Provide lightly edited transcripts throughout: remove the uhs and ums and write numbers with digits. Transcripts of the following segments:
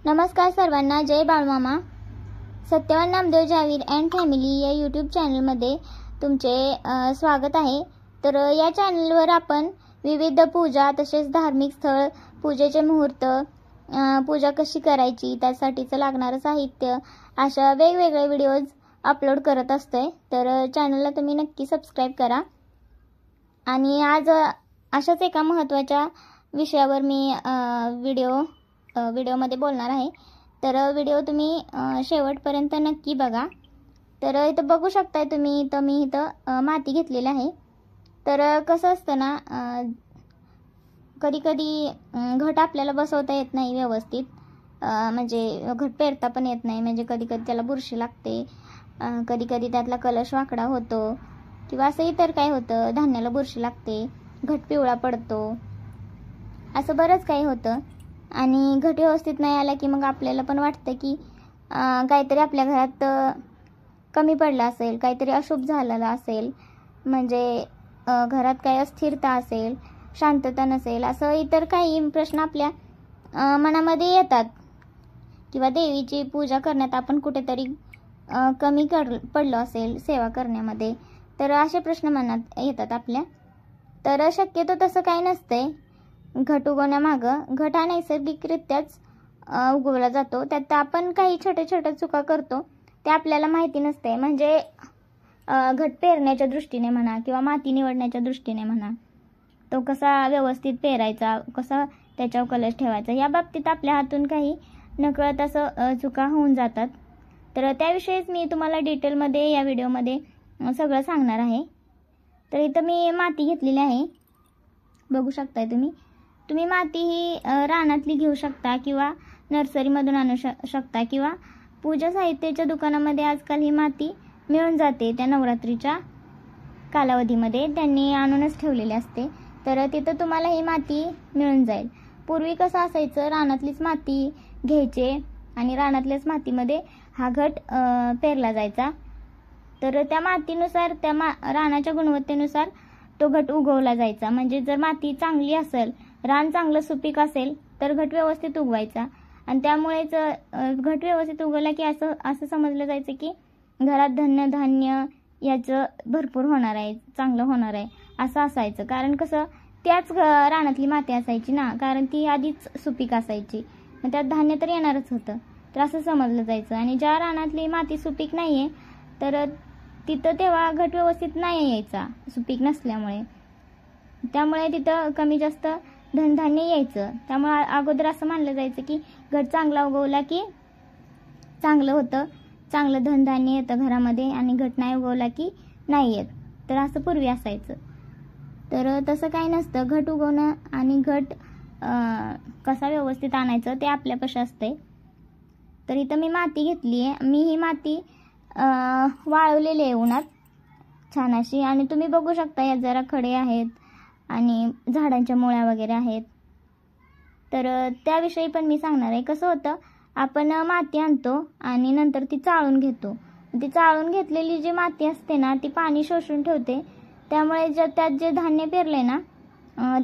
नमस्कार सर्वांना, जय बाळमामा. Satyavan Namdev Javir and family या यूट्यूब चॅनलमध्ये तुमचे स्वागत आहे. तर या चॅनलवर आपण विविध पूजा तसेच धार्मिक स्थळ, पूजेचे मुहूर्त, पूजा कशी करायची, त्यासाठीचं लागणारं साहित्य, अशा वेगवेगळे व्हिडिओज अपलोड करत असते. तर चॅनलला तुम्ही नक्की सबस्क्राईब करा. आणि आज अशाच एका महत्त्वाच्या विषयावर मी व्हिडिओमध्ये बोलणार आहे. तर व्हिडिओ तुम्ही शेवटपर्यंत नक्की बघा. तर इथं बघू शकताय तुम्ही, इथं मी माती घेतलेली आहे. तर कसं असतं ना, कधी कधी घट आपल्याला बसवता येत नाही व्यवस्थित, म्हणजे घट पेरता पण येत नाही. म्हणजे कधी कधी त्याला बुरशी लागते, कधी कधी त्यातला कलश वाकडा होतो, किंवा असं इतर काय होतं, धान्याला बुरशी लागते, घट पिवळा पडतो, असं बरंच काही होतं. आणि घट व्यवस्थित नाही आला की मग आपल्याला पण वाटतं की काहीतरी आपल्या घरात कमी पडलं असेल, काहीतरी अशुभ झालेलं असेल, म्हणजे घरात काही अस्थिरता असेल, शांतता नसेल, असं इतर काही प्रश्न आपल्या मनामध्ये येतात. किंवा देवीची पूजा करण्यात आपण कुठेतरी कमी पडलो असेल सेवा करण्यामध्ये, तर असे प्रश्न मनात येतात आपल्या. तर शक्यतो तसं काही नसते. घट उगवण्यामागं, घट हा नैसर्गिकरित्याच उगवला जातो. त्यात आपण काही छोट्या छोट्या चुका करतो ते आपल्याला माहिती नसते. म्हणजे घट पेरण्याच्या दृष्टीने म्हणा किंवा माती निवडण्याच्या दृष्टीने म्हणा, तो कसा व्यवस्थित पेरायचा, कसा त्याच्यावर कलश ठेवायचा, या बाबतीत आपल्या हातून काही नकळत असं चुका होऊन जातात. तर त्याविषयीच मी तुम्हाला डिटेलमध्ये या व्हिडिओमध्ये सगळं सांगणार आहे. तर इथं मी माती घेतलेली आहे, बघू शकताय तुम्ही. तुम्ही माती ही रानातली घेऊ शकता किंवा नर्सरीमधून आणू शकता, किंवा पूजा साहित्याच्या दुकानामध्ये आजकाल ही माती मिळून जाते. त्या नवरात्रीच्या कालावधीमध्ये त्यांनी आणूनच ठेवलेली असते. तर तिथं तुम्हाला ही माती मिळून जाईल. पूर्वी कसं असायचं, रानातलीच माती घ्यायचे आणि रानातल्याच मातीमध्ये हा घट पेरला जायचा. तर त्या मातीनुसार, त्या रानाच्या गुणवत्तेनुसार तो घट उगवला जायचा. म्हणजे जर माती चांगली असेल, रान चांगलं सुपीक असेल, तर घट व्यवस्थित उगवायचा. आणि त्यामुळेच घट व्यवस्थित उगवला की असं समजलं जायचं की घरात धान्य याचं भरपूर होणार आहे, चांगलं होणार आहे, असं असायचं. कारण कसं, त्याच रानातली माती असायची ना, कारण ती आधीच सुपीक असायची, मग त्यात धान्य तर येणारच होतं. तर असं समजलं जायचं. आणि ज्या रानातली माती सुपीक नाही आहे, तर तिथं तेव्हा घट व्यवस्थित नाही यायचा, सुपीक नसल्यामुळे. त्यामुळे तिथं कमी जास्त धनधान्य यायचं. त्यामुळे अगोदर असं मानलं जायचं की घट चांगला उगवला की चांगलं होतं, चांगलं धनधान्य येतं घरामध्ये, आणि घट नाही उगवला की नाही येत. तर असं पूर्वी असायचं. तर तसं काही नसतं. घट उगवणं आणि घट कसा व्यवस्थित आणायचं ते आपल्यापाशी असते. तर इथं मी माती घेतली आहे. मी ही माती वाळवलेली आहे उन्हात छान अशी. आणि तुम्ही बघू शकता, यात जरा खडे आहेत आणि झाडांच्या मुळ्या वगैरे आहेत. तर त्याविषयी पण मी सांगणार आहे. कसं होतं, आपण माती आणतो आणि नंतर ती चाळून घेतो. ती चाळून घेतलेली जी माती असते ना, ती पाणी शोषून ठेवते. त्यामुळे त्यात जे धान्य पेरले ना,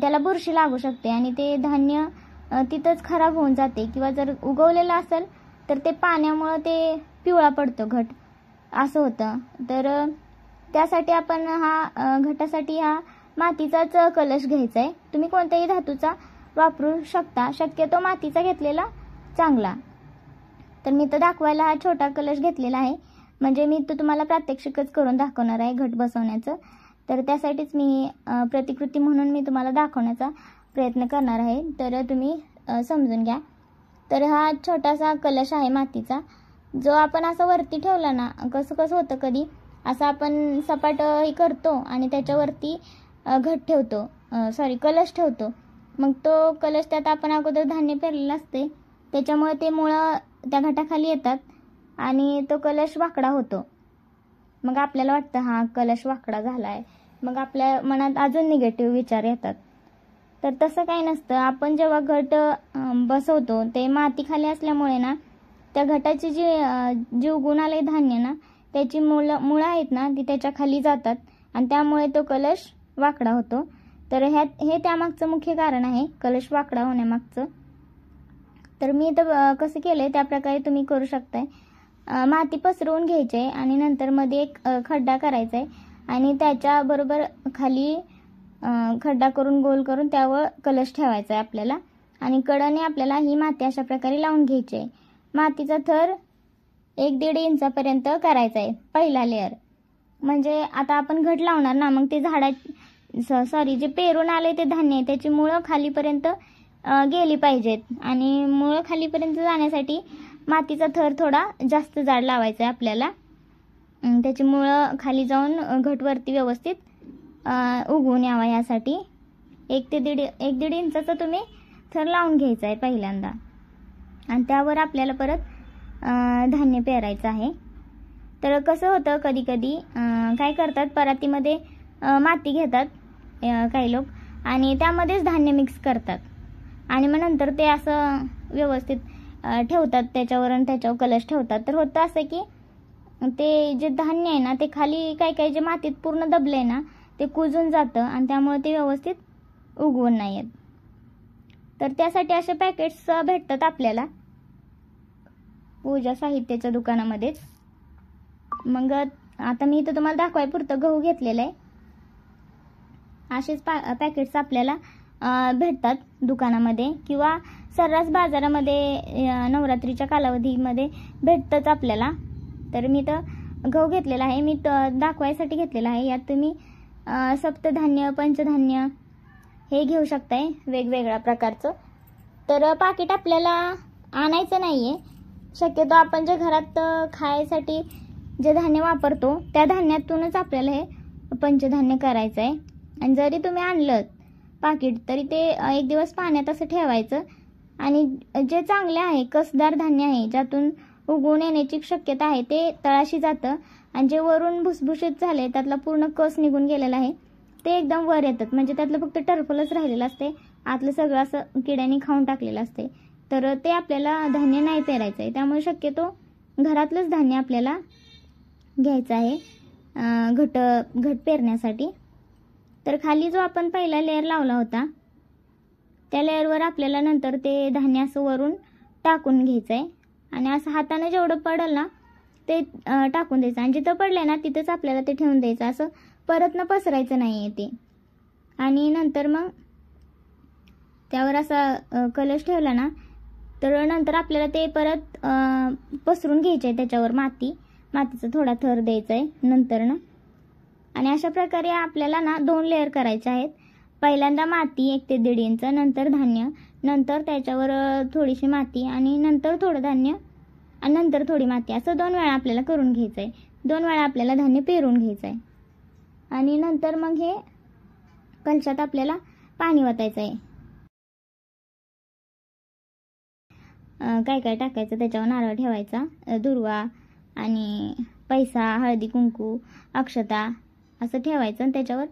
त्याला बुरशी लागू शकते आणि ते धान्य तिथंच खराब होऊन जाते. किंवा जर उगवलेलं असेल तर ते पाण्यामुळं ते पिवळा पडतो घट, असं होतं. तर त्यासाठी आपण घटासाठी हा मातीचाच कलश घ्यायचा आहे. तुम्ही कोणत्याही धातूचा वापरू शकता, शक्यतो मातीचा घेतलेला चांगला. तर मी तर दाखवायला हा छोटा कलश घेतलेला आहे, म्हणजे मी तो तुम्हाला प्रात्यक्षिकच करून दाखवणार आहे घट बसवण्याचं. तर त्यासाठीच मी प्रतिकृती म्हणून मी तुम्हाला दाखवण्याचा प्रयत्न करणार आहे. तर तुम्ही समजून घ्या. तर हा छोटासा कलश आहे मातीचा, जो आपण असं वरती ठेवला ना, कसं होतं, कधी असं आपण सपाट हे करतो आणि त्याच्यावरती घट ठेवतो, कलश ठेवतो. मग तो कलश, त्यात आपण अगोदर धान्य पेरलेलं असते, त्याच्यामुळे ते मुळं त्या घटाखाली येतात आणि तो कलश वाकडा होतो. मग आपल्याला वाटतं हा कलश वाकडा झाला आहे, मग आपल्या मनात अजून निगेटिव्ह विचार येतात. तर तसं काही नसतं. आपण जेव्हा घट बसवतो, ते माती खाली असल्यामुळे ना, त्या घटाची जी उगवून आले धान्य ना, त्याची मुळं आहेत ना, ती त्याच्या खाली जातात आणि त्यामुळे तो कलश वाकडा होतो. तर हे त्यामागचं मुख्य कारण आहे, कलश वाकडा होण्यामागचं. तर मी इथं कसं केलं आहे त्या प्रकारे तुम्ही करू शकताय. माती पसरवून घ्यायची आहे आणि नंतर मध्ये एक खड्डा करायचा आहे आणि त्याच्याबरोबर खाली खड्डा करून गोल करून त्यावर कलश ठेवायचा आहे आपल्याला आणि कडेने आपल्याला ही माती अशा प्रकारे लावून घ्यायची आहे. मातीचा थर 1-1.5 इंचापर्यंत करायचा आहे पहिला लेअर. म्हणजे आता आपण घट लावणार ना, मग ते जे पेरून आले ते धान्य आहे त्याची मुळं खालीपर्यंत गेली पाहिजेत आणि मुळं खालीपर्यंत जाण्यासाठी मातीचा थर थोडा जास्त जाड लावायचा आहे आपल्याला. त्याची मुळं खाली जाऊन घटवरती व्यवस्थित उगवून यावा यासाठी 1-1.5 इंचाचा तुम्ही थर लावून घ्यायचा आहे पहिल्यांदा आणि त्यावर आपल्याला परत धान्य पेरायचं आहे. तर कसं होतं कधी कधी काय करतात परातीमध्ये माती घेतात काही लोक आणि त्यामध्येच धान्य मिक्स करतात आणि मग नंतर ते असं व्यवस्थित ठेवतात त्याच्यावर आणि त्याच्यावर कलश ठेवतात. तर होतं असं की ते जे धान्य आहे ना ते खाली काही जे मातीत पूर्ण दबले ना ते कुजून जातं आणि त्यामुळे ते व्यवस्थित उगवून नाही येत. तर त्यासाठी असे पॅकेट्स भेटतात आपल्याला पूजा साहित्याच्या दुकानामध्येच. मग आता मी इथं तुम्हाला दाखवायपुरतं गहू घेतलेलं आहे. असेच पॅकेट्स आपल्याला भेटतात दुकानामध्ये किंवा सर्रास बाजारामध्ये नवरात्रीच्या कालावधीमध्ये भेटतंच आपल्याला. तर मी तर गहू घेतलेला आहे, मी दाखवायसाठी घेतलेला आहे. यात तुम्ही सप्तधान्य पंचधान्य हे घेऊ शकताय वेगवेगळ्या प्रकारचं. तर पाकिट आपल्याला आणायचं नाही आहे. शक्यतो आपण जे घरात खायसाठी जे धान्य वापरतो त्या धान्यातूनच आपल्याला हे पंचधान्य करायचं आहे. आणि जरी तुम्ही आणलं पाकिट तरी ते एक दिवस पाण्यात असं ठेवायचं आणि जे चांगले आहे कसदार धान्य आहे ज्यातून उगवून येण्याची शक्यता आहे ते तळाशी जातं आणि जे वरून भुसभुशीत झाले त्यातला पूर्ण कस निघून गेलेला आहे ते एकदम वर येतात. म्हणजे त्यातलं फक्त टरफलच राहिलेलं असते, आतलं सगळं असं किड्यांनी खाऊन टाकलेलं असते. तर ते आपल्याला धान्य नाही पेरायचं आहे. त्यामुळे शक्यतो घरातलंच धान्य आपल्याला घ्यायचं आहे घट पेरण्यासाठी. तर खाली जो आपण पहिला लेअर लावला होता त्या लेअरवर आपल्याला नंतर ते धान्य असं वरून टाकून घ्यायचं आहे आणि असं हाताने जेवढं पडेल ना ते टाकून द्यायचं आणि जिथं पडलं ना तिथंच आपल्याला ते ठेवून द्यायचं. असं परत न पसरायचं नाही आहे ते. आणि नंतर मग त्यावर असा कलश ठेवला ना तर नंतर आपल्याला ते परत पसरून घ्यायचं आहे त्याच्यावर मातीचा थोडा थर द्यायचा आहे नंतर ना. आणि अशा प्रकारे आपल्याला ना 2 लेअर करायचे आहेत. पहिल्यांदा माती 1 ते 1.5 इंच, नंतर धान्य, नंतर त्याच्यावर थोडीशी माती आणि नंतर थोडं धान्य आणि नंतर थोडी माती, असं 2 वेळा आपल्याला करून घ्यायचं आहे. 2 वेळा आपल्याला धान्य पेरून घ्यायचं आहे आणि नंतर मग हे कलशात आपल्याला पाणी ओतायचं आहे. काय काय टाकायचं त्याच्यावर नारळ ठेवायचा, दुर्वा आणि पैसा, हळदी कुंकू, अक्षता असं ठेवायचं आणि त्याच्यावर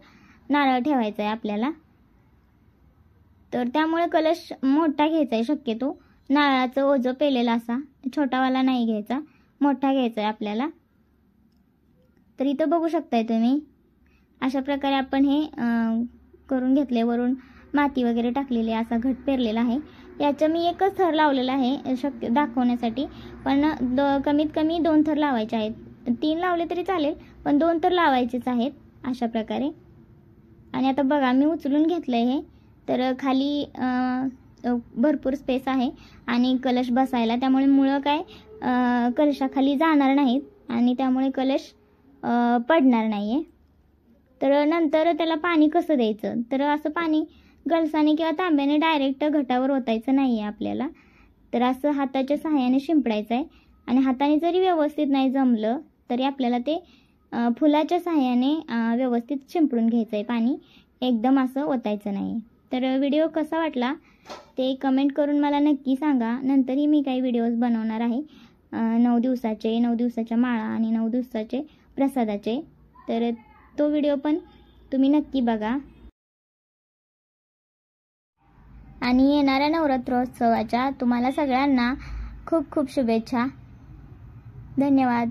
नारळ ठेवायचा आहे आपल्याला. तर त्यामुळे कलश मोठा घ्यायचा आहे शक्यतो. नारळाचं ओझं पेलेला असा छोटावाला नाही घ्यायचा, मोठा घ्यायचा आहे आपल्याला. तर इथं बघू शकताय तुम्ही अशा प्रकारे आपण हे करून घेतले. वरून माती वगैरे टाकलेली असा घट पेरलेला आहे. याचं मी एकच थर लावलेला आहे शक्य दाखवण्यासाठी, पण कमीत कमी 2 थर लावायचे आहेत. 3 लावले तरी चालेल पण 2 तर लावायचेच आहेत अशा प्रकारे. आणि आता बघा मी उचलून घेतलं आहे तर खाली भरपूर स्पेस आहे आणि कलश बसायला, त्यामुळे मुळं काय कलशाखाली जाणार नाहीत आणि त्यामुळे कलश पडणार नाही आहे. तर नंतर त्याला पाणी कसं द्यायचं, तर असं पाणी गलसाने किंवा तांब्याने डायरेक्ट घटावर ओतायचं नाही आहे आपल्याला. तर असं हाताच्या सहाय्याने शिंपडायचं आहे आणि हाताने जरी व्यवस्थित नाही जमलं तरी आपल्याला ते फुलाच्या सहाय्याने व्यवस्थित शिंपडून घ्यायचं आहे. पाणी एकदम असं ओतायचं नाही. तर व्हिडिओ कसा वाटला ते कमेंट करून मला नक्की सांगा. नंतरही मी काही व्हिडिओज बनवणार आहे 9 दिवसाच्या माळा आणि 9 दिवसाचे प्रसादाचे. तर तो व्हिडिओ पण तुम्ही नक्की बघा. आणि येणाऱ्या नवरात्रोत्सवाच्या तुम्हाला सगळ्यांना खूप खूप शुभेच्छा. धन्यवाद.